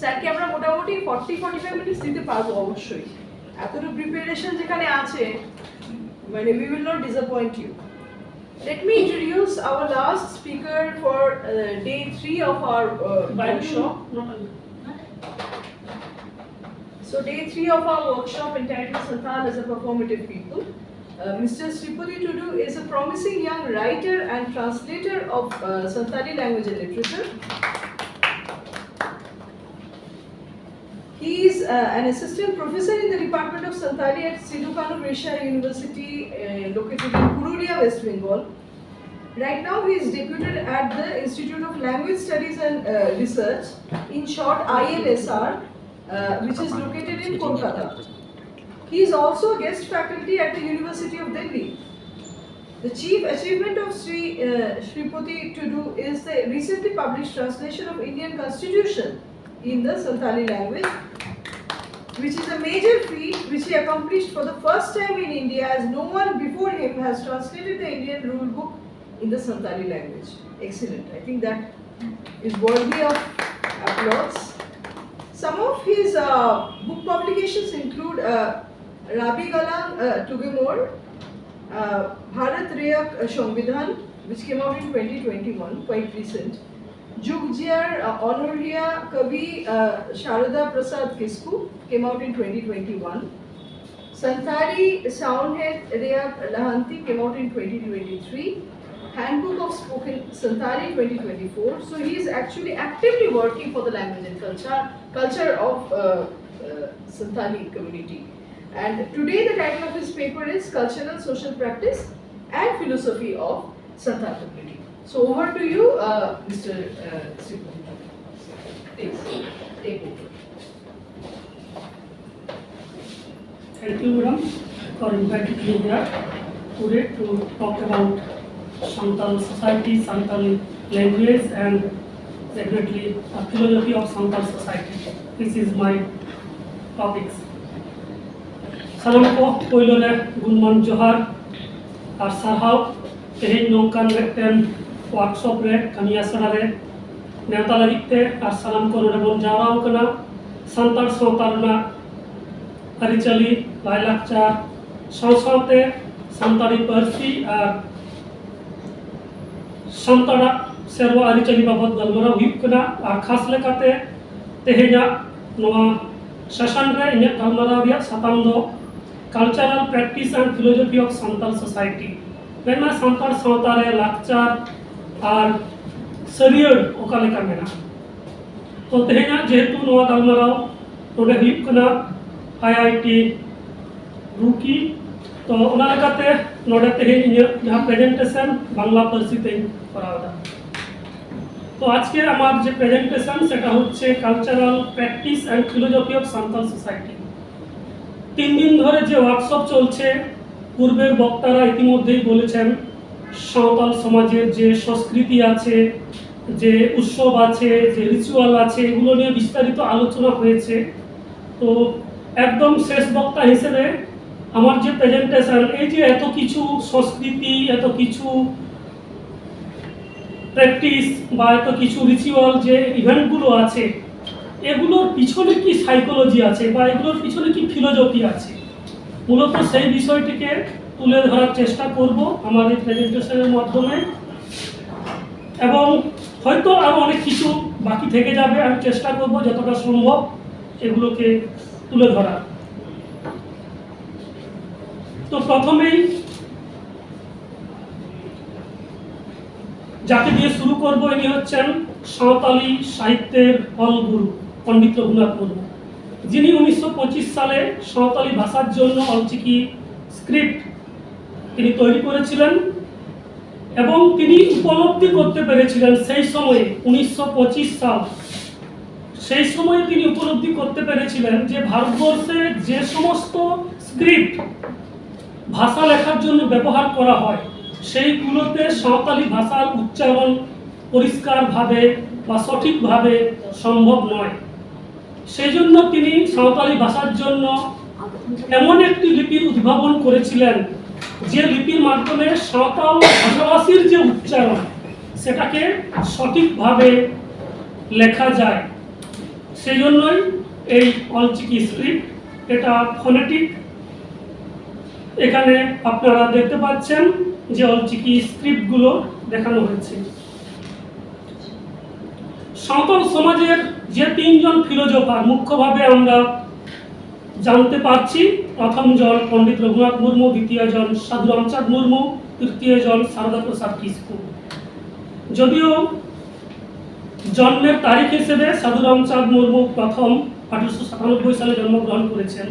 স্যারকে আমরা মোটামুটি 40-45 মিনিট দিতে পারবো অবশ্যই। এতটুকু প্রিপারেশন যেখানে আছে, মানে we will not disappoint you. Let me introduce our last speaker for day 3 of our workshop. So day 3 of our workshop entitled Santhal as a Performative People. Mr. Sripati Tudu is a promising young writer and translator of Santali language and literature. He is an assistant professor in the Department of Santali at Sidhu Kanu Resha University located in Purulia, West Bengal. Right now he is deputed at the Institute of Language Studies and Research, in short ILSR, which is located in Kolkata. He is also a guest faculty at the University of Delhi. The chief achievement of Sripati Tudu is the recently published translation of Indian Constitution in the Santali language, which is a major feat which he accomplished for the first time in India, as no one before him has translated the Indian rule book in the Santali language. Excellent. I think that is worthy of applause. Some of his book publications include Rabi Galang Tugemor, Bharat Reyak Shambidhan, which came out in 2021, quite recent. Jugjiar Honoria Kavi Sharada Prasad Kisku came out in 2021. Santali Soundhead Reyak Lahanti came out in 2023. Handbook of Spoken Santali 2024. So he is actually actively working for the language and culture of Santali community. And today the title of his paper is Cultural Social Practice and Philosophy of Santhal Community. So over to you, Mr. Sripati. Please take over. Thank you, madam, for inviting me here today to talk about Santhal society, Santhal language, and definitely a philosophy of Santhal society. This is my topics. Salam ko poilo le gunman johar ar sarhaw tehin nongkan meten workshop re kami asana re neuta lagit te ar salam ko node bon jaraw kana Santhal sawtar na arizali lailakchar saw-sawte Santali parsi ar Santara serwa arizali babad galmarau huyuk kana ar khas lekate tehenya noa session re inya galmarau reyag satam do Cultural Practice and Philosophy of Santhal Society. Mena Santhal sawta re lakchar ar sariar oka leka mena. To tehenya jehetu noa galmarau node huyuk kana IIT Roorkee, to ona lekate node teheny inya jaha presentation bangla parsi te koraw da. তো আজকে আমার যে presentation সেটা হচ্ছে cultural practice and philosophy of Santal society. 3 দিন ধরে যে workshop চলছে, পূর্বের বক্তারা ইতিমধ্যেই বলেছেন সাঁওতাল সমাজের যে সংস্কৃতি আছে, যে উৎসব আছে, যে রিচুয়াল আছে, এগুলো নিয়ে বিস্তারিত আলোচনা হয়েছে। তো একদম শেষ বক্তা হিসেবে আমার যে প্রেজেন্টেশন, এই যে এত কিছু সংস্কৃতি, এত কিছু প্র্যাকটিস বা এত কিছু রিচুয়াল যে ইভেন্টগুলো আছে, এগুলোর পিছনে কি সাইকোলজি আছে বা এগুলোর পিছনে কি ফিলোসফি আছে, মূলত সেই বিষয়টিকে তুলে ধরার চেষ্টা করব আমার এই প্রেজেন্টেশনের মাধ্যমে। এবং হয়তো আরও অনেক কিছু বাকি থেকে যাবে, আমি চেষ্টা করব যতটা সম্ভব এগুলোকে তুলে ধরার। তো প্রথমেই যাকে দিয়ে শুরু করব, ইনি হচ্ছেন সাঁওতালি সাহিত্যের অলগুরু পণ্ডিত রঘুনাথ মুর্মু, যিনি 1925 সালে সাঁওতালি ভাষার জন্য অলচিকি স্ক্রিপ্ট তিনি তৈরি করেছিলেন এবং তিনি উপলব্ধি করতে পেরেছিলেন সেই সময়ে 1925 সাল, সেই সময়ে তিনি উপলব্ধি করতে পেরেছিলেন যে ভারতবর্ষে যে সমস্ত স্ক্রিপ্ট ভাষা লেখার জন্য ব্যবহার করা হয় সেইগুলোতে সাঁওতালি ভাষার উচ্চারণ পরিষ্কারভাবে বা সঠিকভাবে সম্ভব নয়। সেই জন্য তিনি সাঁওতালি ভাষার জন্য এমন একটি লিপির উদ্ভাবন করেছিলেন যে লিপির মাধ্যমে সাঁওতাল ভাষাভাষীর যে উচ্চারণ সেটাকে সঠিকভাবে লেখা যায়। সেই জন্যই এই অলচিকি স্ক্রিপ্ট, এটা ফোনেটিক। এখানে আপনারা দেখতে পাচ্ছেন যে অলচিকি স্ক্রিপ্টগুলো দেখানো হয়েছে। সাঁওতাল সমাজের যে তিনজন ফিলোজফার মুখ্যভাবে আমরা জানতে পারছি, প্রথম জন পণ্ডিত রঘুনাথ মুর্মু, দ্বিতীয় জন সাধু রামচাঁদ মুর্মু, তৃতীয় জন সারদা প্রসাদ কিসকু। যদিও জন্মের তারিখ হিসেবে সাধু রামচাঁদ মুর্মু প্রথম 1897 সালে জন্মগ্রহণ করেছেন,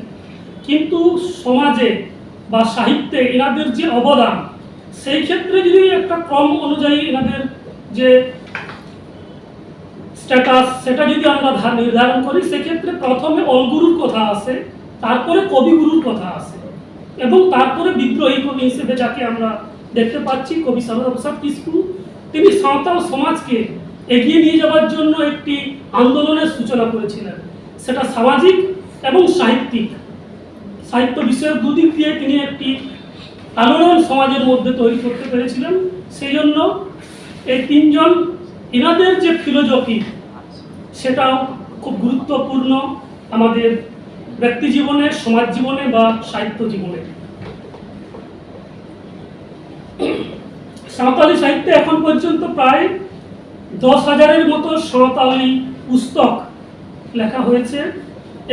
কিন্তু সমাজে বা সাহিত্যে এনাদের যে অবদান, সেই ক্ষেত্রে যদি একটা ক্রম অনুযায়ী এনাদের যে স্ট্যাটাস সেটা যদি আমরা নির্ধারণ করি, সেক্ষেত্রে প্রথমে অলগুরুর কথা আসে, তারপরে কবিগুরুর কথা আসে, এবং তারপরে বিদ্রোহী কবি হিসেবে যাকে আমরা দেখতে পাচ্ছি কবি সারদা প্রসাদ কিসকু। তিনি সাঁওতাল সমাজকে এগিয়ে নিয়ে যাওয়ার জন্য একটি আন্দোলনের সূচনা করেছিলেন। সেটা সামাজিক এবং সাহিত্যিক, সাহিত্য বিষয়ক দুদিক দিয়ে তিনি একটি আলোড়ন সমাজের মধ্যে তৈরি করতে পেরেছিলেন। সেই জন্য এই তিনজন এনাদের যে ফিলোজফি সেটাও খুব গুরুত্বপূর্ণ আমাদের ব্যক্তি জীবনে, সমাজ জীবনে বা সাহিত্য জীবনে। সাঁওতালি সাহিত্যে এখন পর্যন্ত প্রায় 10,000-এর মতো সাঁওতালি পুস্তক লেখা হয়েছে।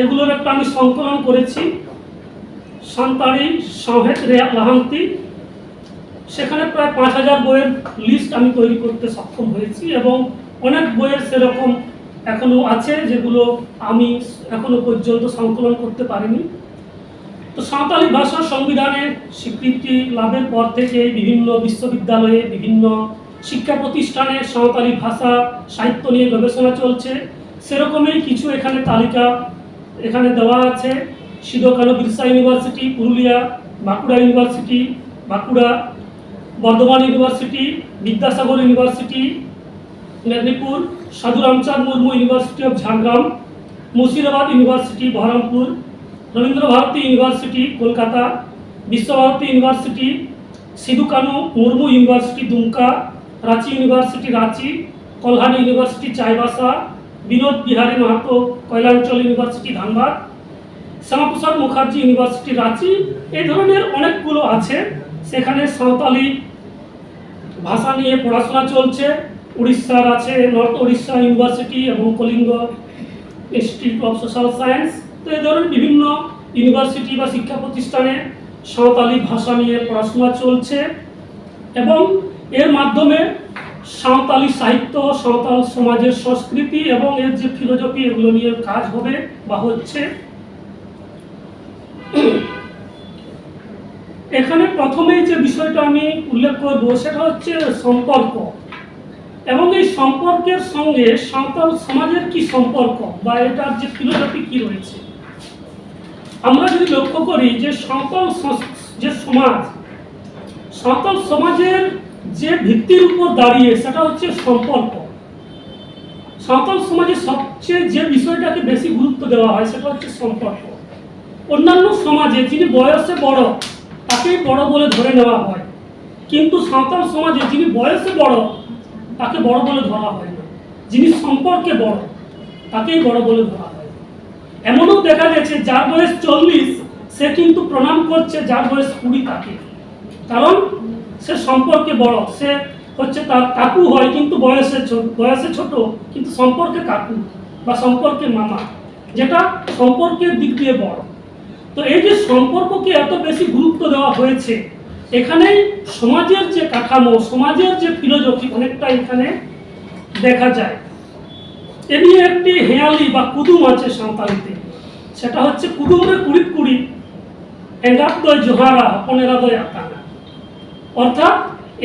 এগুলোর একটা আমি সংকলন করেছি, সান্তালি সাঁওহেত রেয়াক লাহান্তি। সেখানে প্রায় 5,000 বইয়ের লিস্ট আমি তৈরি করতে সক্ষম হয়েছি, এবং অনেক বইয়ের সেরকম এখনো আছে যেগুলো আমি এখনো পর্যন্ত সংকলন করতে পারিনি। তো সাঁওতালি ভাষা সংবিধানে স্বীকৃতি লাভের পর থেকে বিভিন্ন বিশ্ববিদ্যালয়ে, বিভিন্ন শিক্ষা প্রতিষ্ঠানে সাঁওতালি ভাষা সাহিত্য নিয়ে গবেষণা চলছে। সেরকমই কিছু এখানে তালিকা এখানে দেওয়া আছে। Sidhu Kanu Birsa university, Purulia, Bankura university, Bankura, Bardhaman university, Vidyasagar university Medinipur, Sadhu Ramchand Murmu university of Jhargram, Murshidabad university Baharampur, Rabindra Bharati university Kolkata, Visvabharati university, Sidhu Kanu Murmu university Dumka, Ranchi university Ranchi, Kolhan university Chaibasa, Binod Bihari Mahato Koylanchal university Dhanbad, Shyamaprasad Mukherjee university Ranchi. এই ধরনের অনেকগুলো আছে। সেখানে সাঁওতালি ভাষা নিয়ে পড়াশোনা চলছে। উড়িষ্যার আছে নর্থ উড়িষ্যা ইউনিভার্সিটি এবং Kalinga institute of social science. তো এই ধরনের বিভিন্ন ইউনিভার্সিটি বা শিক্ষা প্রতিষ্ঠানে সাঁওতালি ভাষা নিয়ে পড়াশোনা চলছে, এবং এর মাধ্যমে সাঁওতালি সাহিত্য, সাঁওতাল সমাজের সংস্কৃতি এবং এর যে ফিলোজফি, এগুলো নিয়ে কাজ হবে বা হচ্ছে। এখানে প্রথমেই যে বিষয়টা আমি উল্লেখ করব সেটা হচ্ছে সম্পর্ক, এবং এই সম্পর্কের সঙ্গে সাঁওতাল সমাজের কি সম্পর্ক বা এটার যে ফিলোজফি কি রয়েছে। আমরা যদি লক্ষ্য করি যে সাঁওতাল যে সমাজ, সাঁওতাল সমাজের যে ভিত্তির উপর দাঁড়িয়ে সেটা হচ্ছে সম্পর্ক। সাঁওতাল সমাজে সবচেয়ে যে বিষয়টাকে বেশি গুরুত্ব দেওয়া হয় সেটা হচ্ছে সম্পর্ক। অন্যান্য সমাজে যিনি বয়সে বড় তাকেই বড় বলে ধরে নেওয়া হয়, কিন্তু সাঁওতাল সমাজে যিনি বয়সে বড় তাকে বড় বলে ধরা হয় না, যিনি সম্পর্কে বড় তাকেই বড় বলে ধরা হয়। এমনও দেখা গেছে যার বয়স 40 সে কিন্তু প্রণাম করছে যার বয়স 20 তাকে, কারণ সে সম্পর্কে বড়। সে হচ্ছে তার কাকু হয় কিন্তু বয়সে ছোট, কিন্তু সম্পর্কে কাকু বা সম্পর্কে মামা, যেটা সম্পর্কের দিক দিয়ে বড়। তো এই যে সম্পর্ককে এত বেশি গুরুত্ব দেওয়া হয়েছে, এখানেই সমাজের যে কাঠামো, সমাজের যে ফিলোজফি অনেকটা এখানে দেখা যায়। এ নিয়ে একটি হেয়ালি বা কুদুম আছে সাঁওতালিতে, সেটা হচ্ছে কুদুমে কুড়ি কুড়ি এঙ্গাতদয় জোহারা হপনেরাদয় আকানা। অর্থাৎ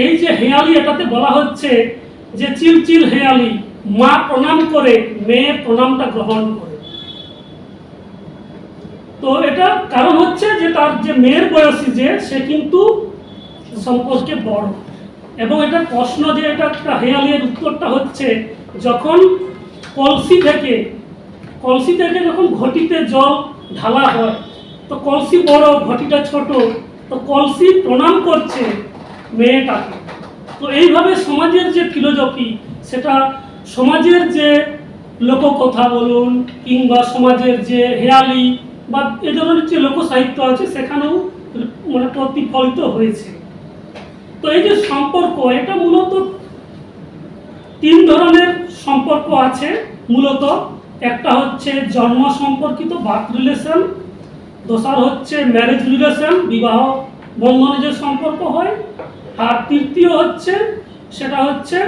এই যে হেয়ালি, এটাতে বলা হচ্ছে যে চিল চিল হেয়ালি, মা প্রণাম করে মেয়ে প্রণামটা গ্রহণ করে। তো এটা কারণ হচ্ছে যে তার যে মেয়ের বয়সী যে সে কিন্তু সম্পর্কে বড়, এবং এটা প্রশ্ন যে এটা একটা হেয়ালির উত্তরটা হচ্ছে যখন কলসি থেকে যখন ঘটিতে জল ঢালা হয়, তো কলসি বড় ঘটিটা ছোট, তো কলসি প্রণাম করছে মেয়েটাকে। তো এইভাবে সমাজের যে ফিলোজফি, সেটা সমাজের যে লোককথা বলুন কিংবা সমাজের যে হেয়ালি বা এ ধরনের যে লোকসাহিত্য আছে সেখানেও মানে প্রতিফলিত হয়েছে। তো এই যে সম্পর্ক, এটা মূলত তিন ধরনের সম্পর্ক আছে মূলত। একটা হচ্ছে জন্ম সম্পর্কিত বার্থ রিলেশন, দোসর হচ্ছে ম্যারেজ রিলেশন, বিবাহ বন্ধনে যে সম্পর্ক হয়, আর তৃতীয় হচ্ছে সেটা হচ্ছে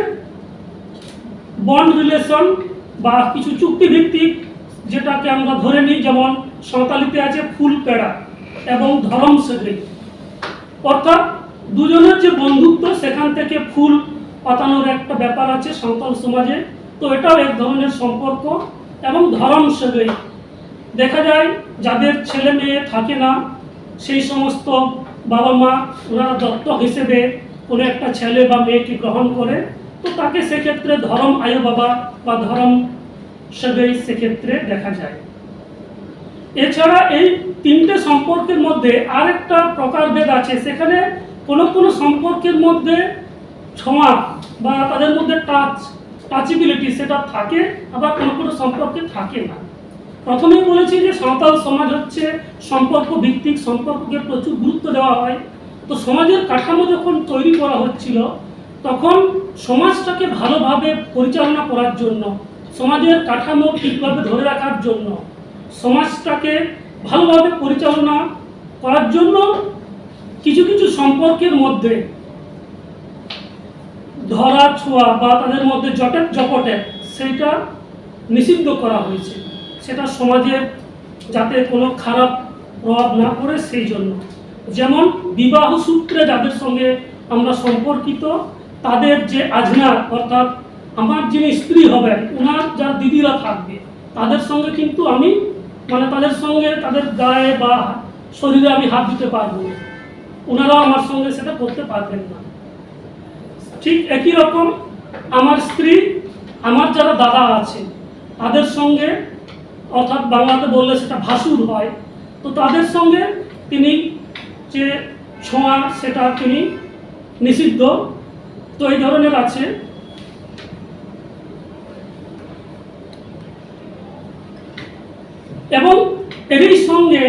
বন্ড রিলেশন বা কিছু চুক্তিভিত্তিক, যেটাকে আমরা ধরে নিই যেমন সাঁওতালিতে আছে ফুল পেড়া এবং ধরম সেগ্রি, অর্থাৎ দুজনের যে বন্ধুত্ব সেখান থেকে ফুল পাতানোর একটা ব্যাপার আছে সাঁওতাল সমাজে। তো এটাও এক ধরনের সম্পর্ক। এবং ধরম সেগ্রি, দেখা যায় যাদের ছেলে মেয়ে থাকে না সেই সমস্ত বাবা মা ওনারা দত্তক হিসেবে কোনো একটা ছেলে বা মেয়েকে গ্রহণ করে, তো তাকে সেক্ষেত্রে ধরম আয় বাবা বা ধরম সেগ্রি সেক্ষেত্রে দেখা যায়। এছাড়া এই তিনটে সম্পর্কের মধ্যে আরেকটা প্রকারভেদ আছে, সেখানে কোনো কোনো সম্পর্কের মধ্যে ছোঁয়া বা তাদের মধ্যে টাচেবিলিটি সেটা থাকে, আবার কোনো কোনো সম্পর্কে থাকে না। প্রথমেই বলেছি যে সাঁওতাল সমাজ হচ্ছে সম্পর্ক ভিত্তিক, সম্পর্ককে প্রচুর গুরুত্ব দেওয়া হয়। তো সমাজের কাঠামো যখন তৈরি করা হচ্ছিল তখন সমাজটাকে ভালোভাবে পরিচালনা করার জন্য, সমাজের কাঠামো ঠিকভাবে ধরে রাখার জন্য, সমাজটাকে ভালোভাবে পরিচালনা করার জন্য কিছু কিছু সম্পর্কের মধ্যে ধরা ছোঁয়া বা তাদের মধ্যে জটেক জপটেক সেইটা নিষিদ্ধ করা হয়েছে, সেটা সমাজের যাতে কোনো খারাপ প্রভাব না পড়ে সেই জন্য। যেমন বিবাহ সূত্রে যাদের সঙ্গে আমরা সম্পর্কিত, তাদের যে আজনার অর্থাৎ আমার যিনি স্ত্রী হবেন ওনার যার দিদিরা থাকবে তাদের সঙ্গে কিন্তু আমি মানে তাদের সঙ্গে তাদের গায়ে বা শরীরে আমি হাত দিতে পারবো না, ওনারাও আমার সঙ্গে সেটা করতে পারবেন না। ঠিক একই রকম আমার স্ত্রী আমার যারা দাদা আছে তাদের সঙ্গে, অর্থাৎ বাংলাতে বললে সেটা ভাসুর হয়, তো তাদের সঙ্গে তিনি যে ছোঁয়া সেটা তিনি নিষিদ্ধ। তো এই ধরনের আছে। এবং এরই সঙ্গে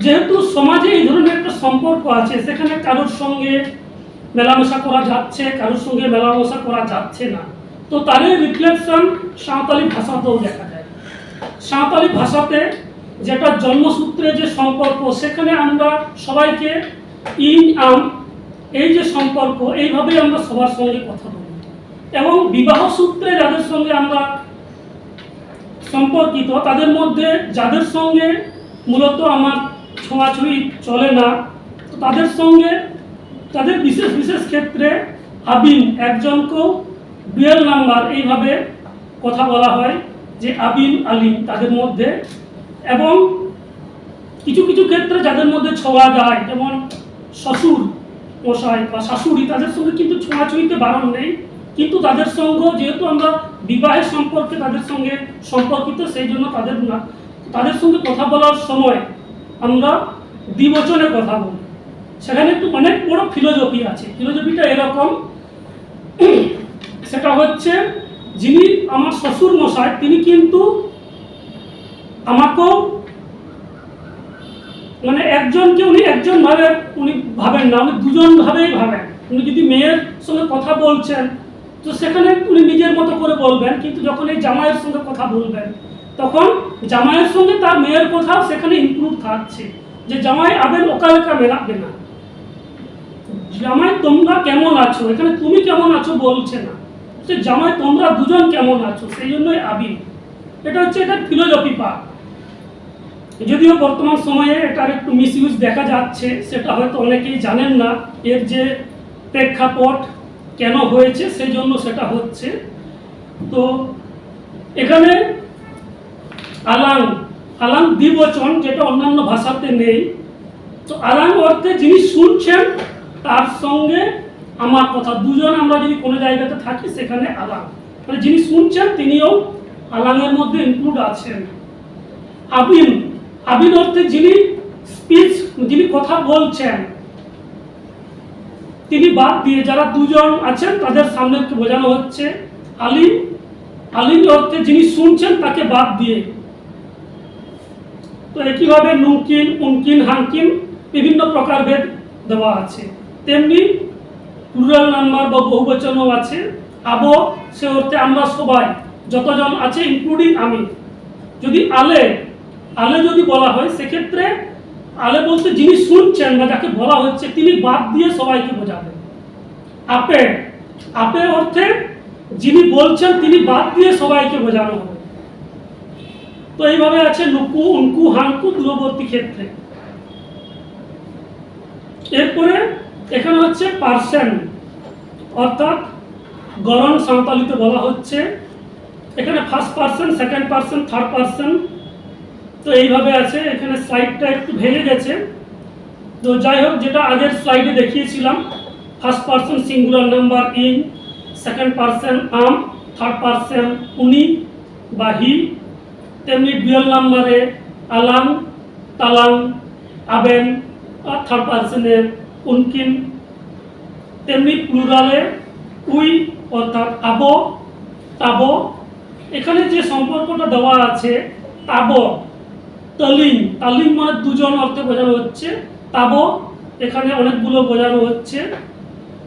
যেহেতু সমাজে এই ধরনের একটা সম্পর্ক আছে, সেখানে কারোর সঙ্গে মেলামেশা করা যাচ্ছে, কারোর সঙ্গে মেলামেশা করা যাচ্ছে না, তো তারই রিফ্লেকশন সাঁওতালি ভাষাতেও দেখা যায়। সাঁওতালি ভাষাতে যেটা জন্মসূত্রে যে সম্পর্ক, সেখানে আমরা সবাইকে ইন আম এই যে সম্পর্ক, এইভাবেই আমরা সবার সঙ্গে কথা বলি। এবং বিবাহ সূত্রে যাদের সঙ্গে আমরা সম্পর্কিত তাদের মধ্যে যাদের সঙ্গে মূলত আমার ছোঁয়াছুঁয়ি চলে না, তো তাদের সঙ্গে তাদের বিশেষ বিশেষ ক্ষেত্রে আবিন, একজনকেও ডুয়েল নাম্বার এইভাবে কথা বলা হয় যে আবিন আলিম তাদের মধ্যে। এবং কিছু কিছু ক্ষেত্রে যাদের মধ্যে ছোঁয়া যায়, যেমন শ্বশুর মশাই বা শাশুড়ি, তাদের সঙ্গে কিন্তু ছোঁয়াছুঁয়িতে বারণ নেই, কিন্তু তাদের সঙ্গে যেহেতু আমরা বিবাহের সম্পর্কে তাদের সঙ্গে সম্পর্কিত, সেই জন্য তাদের সঙ্গে কথা বলার সময় আমরা দ্বিবচনে কথা বলি। সেখানে একটু অনেক বড় ফিলোজফি আছে। ফিলোজফিটা এরকম, সেটা হচ্ছে যিনি আমার শ্বশুর মশাই তিনি কিন্তু আমাকেও মানে একজনকে উনি একজন ভাবে উনি ভাবেন না, উনি দুজন ভাবেই ভাবেন। উনি যদি মেয়ের সঙ্গে কথা বলছেন তো সেখানে উনি নিজের মতো করে বলবেন, কিন্তু যখন এই জামাইয়ের সঙ্গে কথা বলবেন তখন জামাইয়ের সঙ্গে তার মেয়ের কথাও সেখানে ইনক্লুড থাকছে, যে জামাই আবেন ওকালকা মেলাবে না, জামাই তোমরা কেমন আছো, এখানে তুমি কেমন আছো বলছে না, যে জামাই তোমরা দুজন কেমন আছো, সেই জন্যই আবির। এটা হচ্ছে এটা ফিলোজফি পার্ট। যদিও বর্তমান সময়ে এটার একটু মিসইউজ দেখা যাচ্ছে, সেটা হয়তো অনেকেই জানেন না, এর যে প্রেক্ষাপট কেন হয়েছে সেই জন্য সেটা হচ্ছে। তো এখানে আলাং আলাং দ্বিবচন, যেটা অন্যান্য ভাষাতে নেই। তো আলাং অর্থে যিনি শুনছেন তার সঙ্গে আমার কথা, দুজন আমরা যদি কোনো জায়গাতে থাকি সেখানে আলাং, মানে যিনি শুনছেন তিনিও আলাংয়ের মধ্যে ইনক্লুড আছেন। আবিন আবিন অর্থে যিনি স্পিচ, যিনি কথা বলছেন, তিনি বাদ দিয়ে যারা দুজন আছেন তাদের সামনে বোঝানো হচ্ছে আলিম আলিং অর্থে যিনি শুনছেন তাকে বাদ দিয়ে। তো একইভাবে নুনকিন, উনকিন, হানকিন বিভিন্ন প্রকারভেদ দেওয়া আছে। তেমনি প্লুরাল নাম্বার বা বহুবচনও আছে। আবো সে অর্থে আমরা সবাই, যতজন আছে ইনক্লুডিং আমি। যদি আলে আলে যদি বলা হয় সেক্ষেত্রে আলে বলতে যিনি শুনছেন বা যাকে বলা হচ্ছে তিনি বাদ দিয়ে সবাইকে বোঝাবেন। আপে আপে অর্থে যিনি বলছেন তিনি বাদ দিয়ে সবাইকে বোঝানো হবে। তো এইভাবে আছে নুকু, উনকু, হানকু দূরবর্তী ক্ষেত্রে। এরপরে এখানে হচ্ছে পার্সন, অর্থাৎ গরম সাঁওতালিতে বলা হচ্ছে। এখানে first person, second person, third person. তো এইভাবে আছে। এখানে স্লাইডটা একটু ভেঙে গেছে। তো যাই হোক, যেটা আগের স্লাইডে দেখিয়েছিলাম, ফার্স্ট পার্সন সিঙ্গুলার নাম্বার ইন, সেকেন্ড পার্সন আম, থার্ড পার্সন উনি বা হি। তেমনি ডুয়াল নাম্বারে আলাং, তালাং, আবেন আর থার্ড পার্সনে উনকিন। তেমনি প্লুরালে উই অর্থাৎ আবো, তাবো। এখানে যে সম্পর্কটা দেওয়া আছে তাবো, তালিং, তালিং মানে দুজন অর্থে বোঝানো হচ্ছে। তাবো এখানে অনেকগুলো বোঝানো হচ্ছে।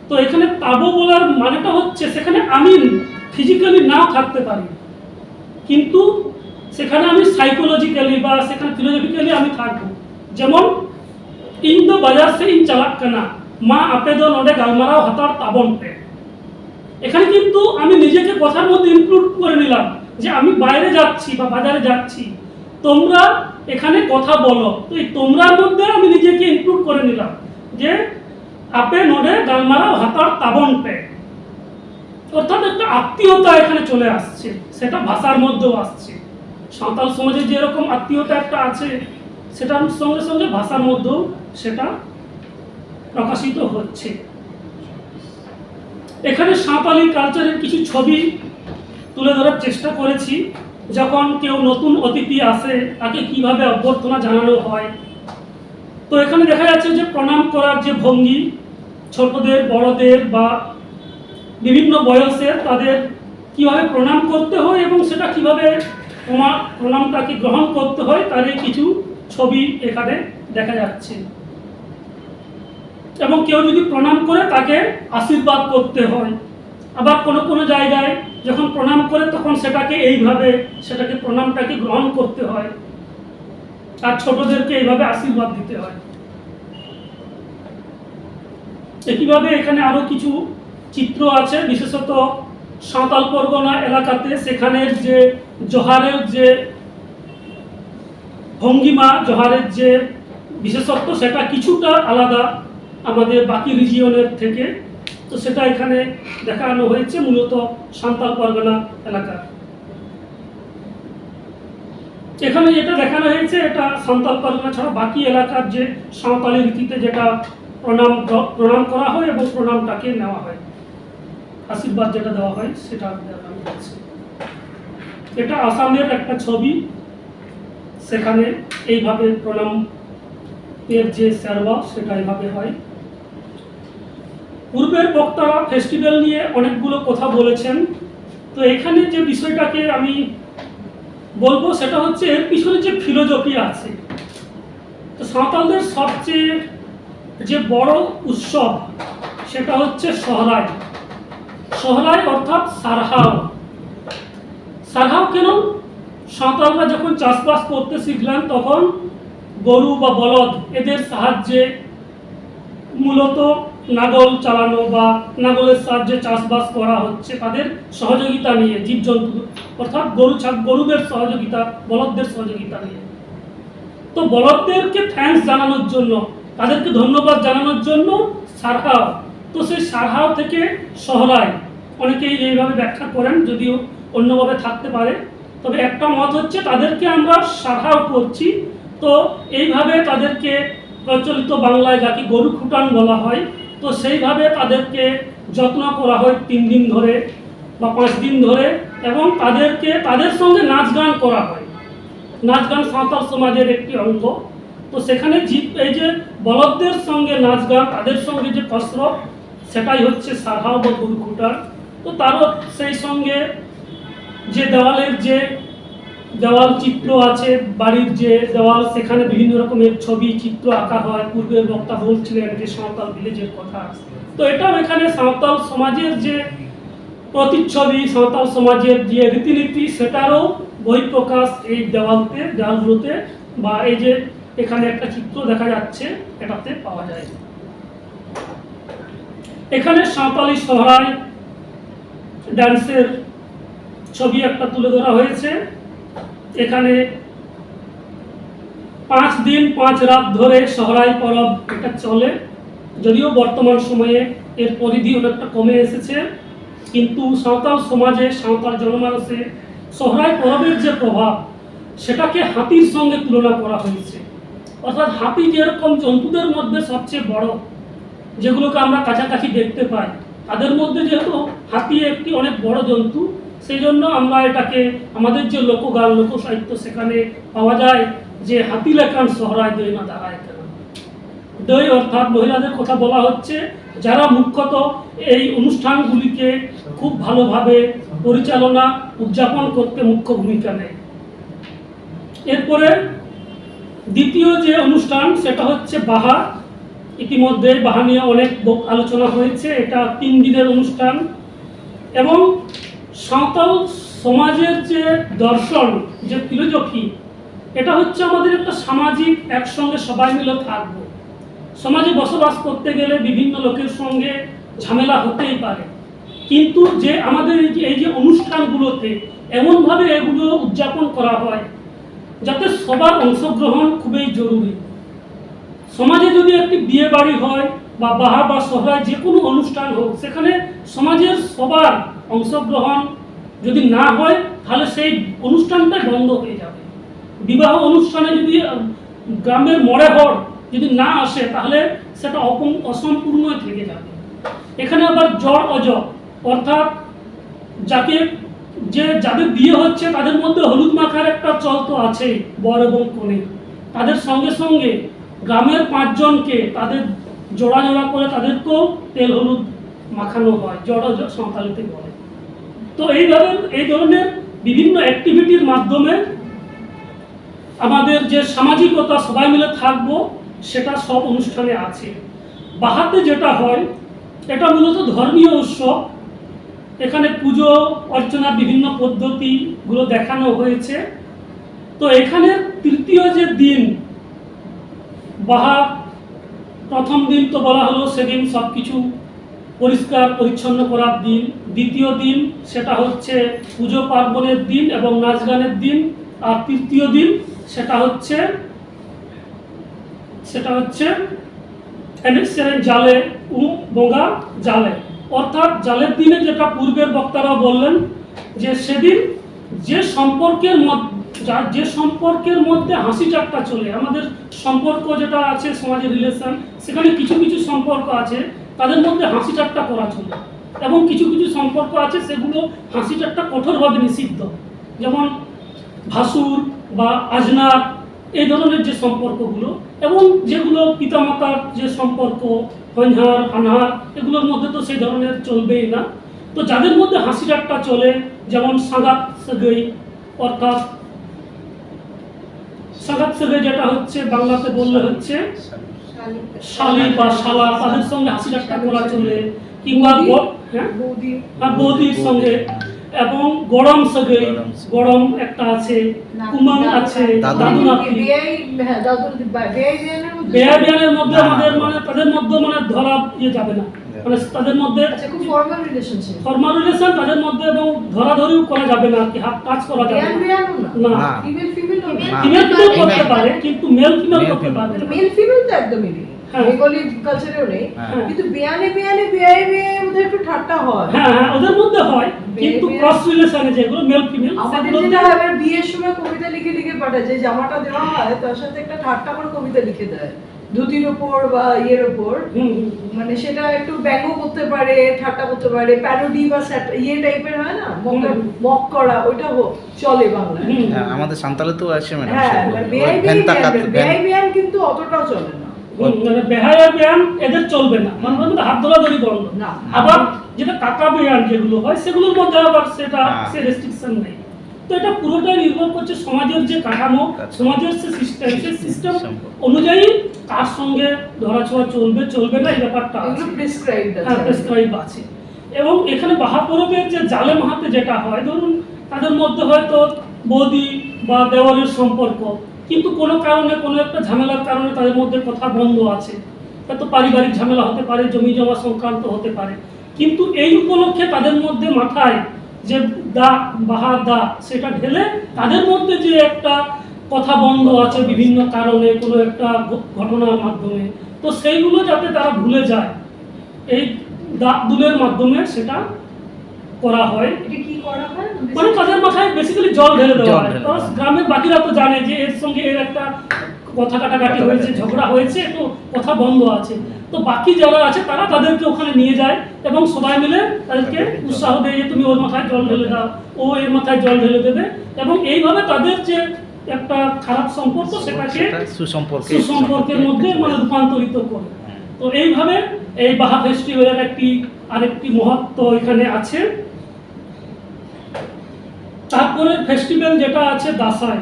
তো এখানে তাবো বলার মানেটা হচ্ছে সেখানে আমি ফিজিক্যালি নাও থাকতে পারি, কিন্তু সেখানে আমি সাইকোলজিক্যালি বা সেখানে ফিলোসফিক্যালি আমি থাকবো। যেমন ইন দো বাজার সে ইন চালাক কানা মা আপে দো নোডে গালমারাও হাতার তাবন পে। এখানে কিন্তু আমি নিজেকে কথার মধ্যে ইনক্লুড করে নিলাম যে আমি বাইরে যাচ্ছি বা বাজারে যাচ্ছি, তোমরা এখানে কথা বলো। তো এই তোমরার মধ্যে আমি নিজেকে ইনক্লুড করে নিলাম যে আপে নোডে গালমারাও হাতার তাবন পে। অর্থাৎ একটা আত্মীয়তা এখানে চলে আসছে, সেটা ভাষার মধ্যেও আসছে। সাঁওতাল সমাজে যেরকম আত্মীয়তা একটা আছে, সেটার সঙ্গে সঙ্গে ভাষার মধ্যেও সেটা প্রকাশিত হচ্ছে। এখানে সাঁওতালি কালচারের কিছু ছবি তুলে ধরার চেষ্টা করেছি। যখন কেউ নতুন অতিথি আসে তাকে কিভাবে অভ্যর্থনা জানানো হয়। তো এখানে দেখা যাচ্ছে যে প্রণাম করার যে ভঙ্গি, ছোটদের, বড়দের বা বিভিন্ন বয়সের তাদের কিভাবে প্রণাম করতে হয় এবং সেটা কিভাবে প্রণামটাকে গ্রহণ করতে হয় তার কিছু ছবি এখানে দেখা যাচ্ছে। এবং কেউ যদি প্রণাম করে তাকে আশীর্বাদ করতে হয়। আবার কোনো কোনো জায়গায় যখন প্রণাম করে তখন সেটাকে এইভাবে সেটাকে প্রণামটাকে গ্রহণ করতে হয়, আর ছোটদেরকে এইভাবে আশীর্বাদ দিতে হয়। একইভাবে এখানে আরো কিছু চিত্র আছে, বিশেষত সাঁওতাল পরগনা এলাকাতে সেখানের যে জোহারের যে ভঙ্গিমা, জোহারের যে বিশেষত্ব সেটা কিছুটা আলাদা আমাদের বাকি রিজিয়নের থেকে। তো সেটা এখানে দেখানো হয়েছে মূলত সাঁওতাল পরগনা এলাকা। এখানে যেটা দেখানো হয়েছে এটা সাঁওতাল পরগনা ছাড়া বাকি এলাকার যে সাঁওতালি রীতিতে যেটা প্রণাম করা হয় এবং প্রণামটাকে নেওয়া হয়, আশীর্বাদ যেটা দেওয়া হয় সেটা দেখানো হয়েছে। এটা আসামের একটা ছবি, সেখানে এইভাবে প্রণাম এর যে সেরওয়া সেটা এইভাবে হয়। পূর্বের বক্তারা ফেস্টিভ্যাল নিয়ে অনেকগুলো কথা বলেছেন। তো এখানে যে বিষয়টাকে আমি বলবো সেটা হচ্ছে এর পিছনে যে ফিলোসফি আছে। তো সাঁওতালদের সবচেয়ে যে বড় উৎসব সেটা হচ্ছে সহরাই। সহরাই অর্থাৎ সারহাও। সারহাও কেন? সাঁওতালরা যখন চাষবাস করতে শিখলেন তখন গরু বা বলদ এদের সাহায্যে মূলত নাগল চালানো বা নাগলের সাহায্যে চাষবাস করা হচ্ছে তাদের সহযোগিতা নিয়ে, জীবজন্তু অর্থাৎ গরুদের সহযোগিতা, বলদদের সহযোগিতা নিয়ে। তো বলদদেরকে থ্যাঙ্কস জানানোর জন্য, তাদেরকে ধন্যবাদ জানানোর জন্য সারহাও। তো সেই সারহাও থেকে সহরাই অনেকেই এইভাবে ব্যাখ্যা করেন, যদিও অন্যভাবে থাকতে পারে। তবে একটা মত হচ্ছে তাদেরকে আমরা সারহাও করছি। তো এইভাবে তাদেরকে প্রচলিত বাংলায় যাকে গরু খুটান বলা হয়, তো সেইভাবে তাদেরকে যত্ন করা হয় 3 দিন ধরে বা 5 দিন ধরে, এবং তাদের সঙ্গে নাচ গান করা হয়। নাচ গান সাঁওতাল সমাজের একটি অঙ্গ। তো সেখানে এই যে বলদদের সঙ্গে নাচ গান, তাদের সঙ্গে যে কসরত, সেটাই হচ্ছে সারহাও বা গরু খুটান। তো তারও সেই সঙ্গে যে দেওয়ালের যে দেওয়াল চিত্র আছে, বাড়ির যে দেওয়াল, সেখানে বিভিন্ন রকমের ছবি চিত্র আঁকা হয়। পূর্বের বক্তা বলছিলেন যে সাঁওতাল ভিলেজের কথা, তো এটাও এখানে সাঁওতাল সমাজের যে প্রতিচ্ছবি, সাঁওতাল সমাজের যে রীতিনীতি, সেটারও বহিঃপ্রকাশ এই দেওয়ালগুলোতে বা এই যে এখানে একটা চিত্র দেখা যাচ্ছে এটাতে পাওয়া যায়। এখানে সাঁওতালি সোহরাই ডান্সের ছবি একটা তুলে ধরা হয়েছে। এখানে 5 দিন 5 রাত ধরে সোহরাই পরব এটা চলে, যদিও বর্তমান সময়ে এর পরিধি অনেকটা কমে এসেছে, কিন্তু সাঁওতাল সমাজে, সাঁওতাল জনমানসে সোহরাই পরবের যে প্রভাব, সেটাকে হাতির সঙ্গে তুলনা করা হয়েছে। অর্থাৎ হাতি যেরকম জন্তুদের মধ্যে সবচেয়ে বড়, যেগুলোকে আমরা কাছাকাছি দেখতে পাই, তাদের মধ্যে যেহেতু হাতি একটি অনেক বড় জন্তু, সেই জন্য আমরা এটাকে আমাদের যে লোকগান, লোকসাহিত্য, সেখানে পাওয়া যায় যে হাতি লেখান সোহরাই দই না দাঁড়ায় কেন। দই অর্থাৎ মহিলাদের কথা বলা হচ্ছে, যারা মুখ্যত এই অনুষ্ঠানগুলিকে খুব ভালোভাবে পরিচালনা, উদযাপন করতে মুখ্য ভূমিকা নেয়। এরপরে দ্বিতীয় যে অনুষ্ঠান সেটা হচ্ছে বাহা। ইতিমধ্যে বাহা নিয়ে অনেক আলোচনা হয়েছে। এটা 3 দিনের অনুষ্ঠান এবং সাঁওতাল সমাজের যে দর্শন, যে ফিলোসফি, এটা হচ্ছে আমাদের একটা সামাজিক, একসঙ্গে সবাই মিলে থাকবো। সমাজে বসবাস করতে গেলে বিভিন্ন লোকের সঙ্গে ঝামেলা হতেই পারে, কিন্তু যে আমাদের এই যে অনুষ্ঠানগুলোতে এমনভাবে এগুলো উদযাপন করা হয় যাতে সবার অংশগ্রহণ খুবই জরুরি। সমাজে যদি একটি বিয়ে বাড়ি হয় বা বাহা বা সোহরাই, যে কোনো অনুষ্ঠান হোক, সেখানে সমাজের সবার অংশগ্রহণ যদি না হয় তাহলে সেই অনুষ্ঠানটাই বন্ধ হয়ে যাবে। বিবাহ অনুষ্ঠানে যদি গ্রামের মরে হর যদি না আসে তাহলে সেটা অসম্পূর্ণ থেকে যাবে। এখানে আবার জড় অজড়, অর্থাৎ যাদের বিয়ে হচ্ছে তাদের মধ্যে হলুদ মাখার একটা চল তো আছেই, বর এবং কনে। তাদের সঙ্গে সঙ্গে গ্রামের 5 জনকে তাদের জোড়া জোড়া করে তাদেরকেও তেল হলুদ মাখানো হয়, জড় অজড় সাঁওতালিতে বলে। তো এইভাবে এই ধরনের বিভিন্ন অ্যাক্টিভিটির মাধ্যমে আমাদের যে সামাজিকতা, সবাই মিলে থাকবো, সেটা সব অনুষ্ঠানে আছে। বাহাতে যেটা হয় এটা মূলত ধর্মীয় উৎসব। এখানে পুজো অর্চনার বিভিন্ন পদ্ধতিগুলো দেখানো হয়েছে। তো এখানে তৃতীয় যে দিন বাহা, প্রথম দিন তো বলা হলো সেদিন সব কিছু পরিষ্কার পরিচ্ছন্ন করার দিন। দ্বিতীয় দিন সেটা হচ্ছে পুজো পার্বণের দিন এবং নাচ গানের দিন। আর তৃতীয় দিন সেটা হচ্ছে জালে বঙ্গা জালে, অর্থাৎ জালের দিনে যেটা পূর্বের বক্তারা বললেন যে সেদিন যে সম্পর্কের মধ্যে হাসি ঠাট্টা চলে, আমাদের সম্পর্ক যেটা আছে সমাজের রিলেশন, সেখানে কিছু কিছু সম্পর্ক আছে তাদের মধ্যে হাসি ঠাট্টা করা চলে, এবং কিছু কিছু সম্পর্ক আছে সেগুলো হাসি ঠাট্টা কঠোরভাবে নিষিদ্ধ, যেমন ভাসুর বা আজনার, এই ধরনের যে সম্পর্কগুলো, এবং যেগুলো পিতামাতার যে সম্পর্ক, হঞ্হার আনহার, এগুলোর মধ্যে তো সেই ধরনের চলবেই না। তো যাদের মধ্যে হাসি ঠাট্টা চলে, যেমন সাগাত সাগৈ, অর্থাৎ সাগাত সাগৈ যেটা হচ্ছে বাংলাতে বললে হচ্ছে শালি বা শালা, তাদের সঙ্গে হাসি ঠাট্টা করা চলে, কিংবা বৌদির সঙ্গে, এবং গরম সাগৈ, গরম একটা আছে, কুমাং আছে, দাদু নাতি, বেয়া বিয়ানের মধ্যে আমাদের মানে তাদের মধ্যে মানে ধরা যাবে না, মানে তাদের মধ্যে ফর্মাল রিলেশন তাদের মধ্যে, এবং ধরাধরিও করা যাবে না, কি হাত টাচ করা যাবে না। ফিমেল ফিমেল করতে পারে, কিন্তু মেল ফিমেল করতে পারে না। মেল ফিমেল তো একদমই নেই, বেঙ্গলি কালচারেও নেই, কিন্তু বিয়ানে ওদের একটু ঠাট্টা হয়। হ্যাঁ, ওদের মধ্যে হয়, কিন্তু ক্রস রিলেশনে যেগুলো মেল ফিমেল, আমাদের যেটা হয় বিয়ের সময় কবিতা লিখে লিখে পাঠায়, যে জামাটা দেওয়া হয় তার সাথে একটা ঠাট্টা করে কবিতা লিখে দেয় ধুতির উপর বা ইয়ের উপর, মানে সেটা একটু ব্যঙ্গ করতে পারে, ঠাট্টা করতে পারে, প্যারোডি বা ইয়ে টাইপের হয় না, মক করা, ওইটা চলে বাংলায়। আমাদের সান্তালে তো আছে ম্যাডাম, হ্যাঁ, বিয়ান কিন্তু অতটাও চলে না। মানে বেহায়া ব্যায়াম এদের চলবে না, মানে হাত ধরাধরি বন্ধ না। আবার যেটা কাকা ব্যায়াম যেগুলো হয় সেগুলোর মধ্যে আবার সেটা সে রেস্ট্রিকশন নেই। তো এটা পুরোটাই নির্ভর করছে সমাজের যে কাঠামো, সমাজের যে সিস্টেম, সেই সিস্টেম অনুযায়ী কার সঙ্গে ধরাছোঁয়া চলবে চলবে না এই ব্যাপারটা আছে, প্রেসক্রাইব আছে। এবং এখানে বাহাপরবের যে জালেম হাতে যেটা হয়, ধরুন তাদের মধ্যে হয়তো বৌদি বা দেওয়ারের সম্পর্ক, কিন্তু কোনো কারণে কোনো একটা ঝামেলার কারণে তাদের মধ্যে কথা বন্ধ আছে, হয়তো পারিবারিক ঝামেলা হতে পারে, জমি জমা সংক্রান্ত হতে পারে, কিন্তু এই উপলক্ষে তাদের মধ্যে মাথায় যে দা বাহা দা সেটা ঢেলে তাদের মধ্যে যে একটা কথা বন্ধ আছে বিভিন্ন কারণে কোনো একটা ঘটনার মাধ্যমে, তো সেইগুলো যাতে তারা ভুলে যায় এই দা দুলের মাধ্যমে সেটা করা হয়। এটা কি করা হয়? মানে তাদের মাথায় বেসিক্যালি জল ঢেলে দেওয়া হয়। তো গ্রামের বাকিরা তো জানে যে এর সঙ্গে এর একটা কথা কাটাকাটি হয়েছে, ঝগড়া হয়েছে, তো কথা বন্ধ আছে, তো বাকি যারা আছে তারা তাদেরকে ওখানে নিয়ে যায় এবং সবাই মিলে তাদেরকে উৎসাহ দেয় যে তুমি ওর মাথায় জল ঢেলে দাও, ও এর মাথায় জল ঢেলে দেবে, এবং এইভাবে তাদের যে একটা খারাপ সম্পর্ক সেটাকে সুসম্পর্কের মধ্যে মানে রূপান্তরিত করে। তো এইভাবে এই বাহা ফেস্টিভ্যালের আরেকটি মহত্ব এখানে আছে। তারপরে ফেস্টিভ্যাল যেটা আছে দাসাই,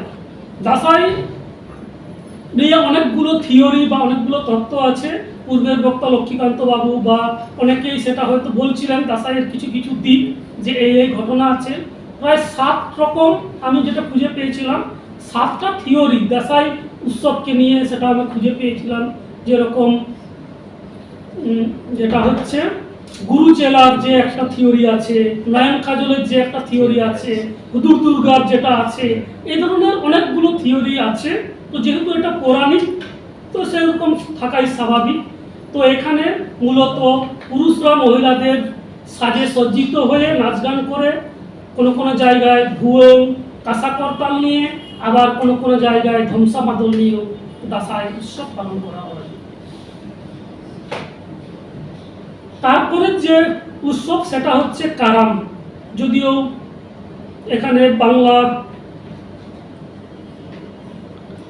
দাসাই নিয়ে অনেকগুলো থিওরি বা অনেকগুলো তত্ত্ব আছে। পূর্বের বক্তা লক্ষ্মীকান্ত বাবু বা অনেকেই সেটা হয়তো বলছিলেন দাসাইয়ের কিছু কিছু দিক, যে এই ঘটনা আছে। প্রায় 7 রকম আমি যেটা খুঁজে পেয়েছিলাম, 7টা থিওরি দাসাই উৎসবকে নিয়ে সেটা আমি খুঁজে পেয়েছিলাম। যেরকম যেটা হচ্ছে গুরু চেলার যে একটা থিওরি আছে, নয়ন কাজলের যে একটা থিওরি আছে, হুদুর দুর্গার যেটা আছে, এই ধরনের অনেকগুলো থিওরি আছে। তো যেহেতু এটা পৌরাণিক, তো সেরকম থাকাই স্বাভাবিক। তো এখানে মূলত পুরুষরা মহিলাদের সাজে সজ্জিত হয়ে নাচ গান করে, কোনো কোনো জায়গায় ভুয়ো কাঁসা করতাল নিয়ে, আবার কোনো কোনো জায়গায় ধ্বংসা মাদল নিয়েও দাসাই উৎসব পালন করা হয়। তারপরে যে উৎসব সেটা হচ্ছে কারাম, যদিও এখানে বাংলা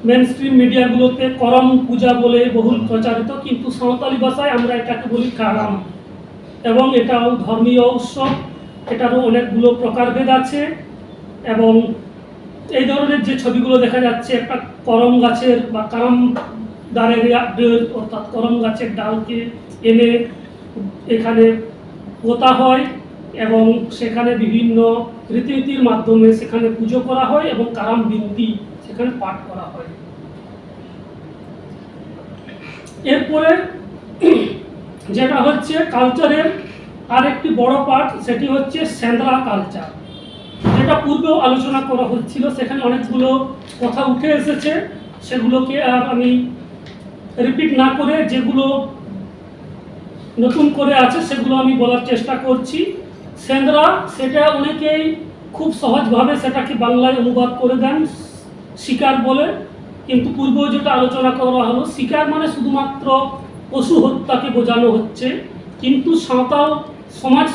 মেনস্ট্রিম মিডিয়াগুলোতে করম পূজা বলে বহুল প্রচারিত, কিন্তু সাঁওতালি ভাষায় আমরা এটাকে বলি কারাম। এবং এটাও ধর্মীয় উৎসব, এটারও অনেকগুলো প্রকারভেদ আছে। এবং এই ধরনের যে ছবিগুলো দেখা যাচ্ছে, একটা করম গাছের বা কারাম ডালের অর্থাৎ করম গাছের ডালকে এনে এখানে পোতা হয় এবং সেখানে বিভিন্ন রীতিনীতির মাধ্যমে সেখানে পুজো করা হয় এবং কারাম বিনতি সেখানে পাঠ করা হয়। এরপরে যেটা হচ্ছে কালচারের আরেকটি বড় পার্ট, সেটি হচ্ছে সেন্দ্রা কালচার, যেটা পূর্বেও আলোচনা করা হচ্ছিল। সেখানে অনেকগুলো কথা উঠে এসেছে, সেগুলোকে আর আমি রিপিট না করে যেগুলো নতুন করে আছে সেগুলো আমি বলার চেষ্টা করছি। সেন্দ্রা সেটা অনেকেই খুব সহজভাবে সেটাকে বাংলায় অনুবাদ করে দেন শিকার বলে, কিন্তু পূর্বেও যেটা আলোচনা করা হলো, শিকার মানে শুধুমাত্র পশু হত্যাকে বোঝানো হচ্ছে, কিন্তু সাঁওতাল সমাজ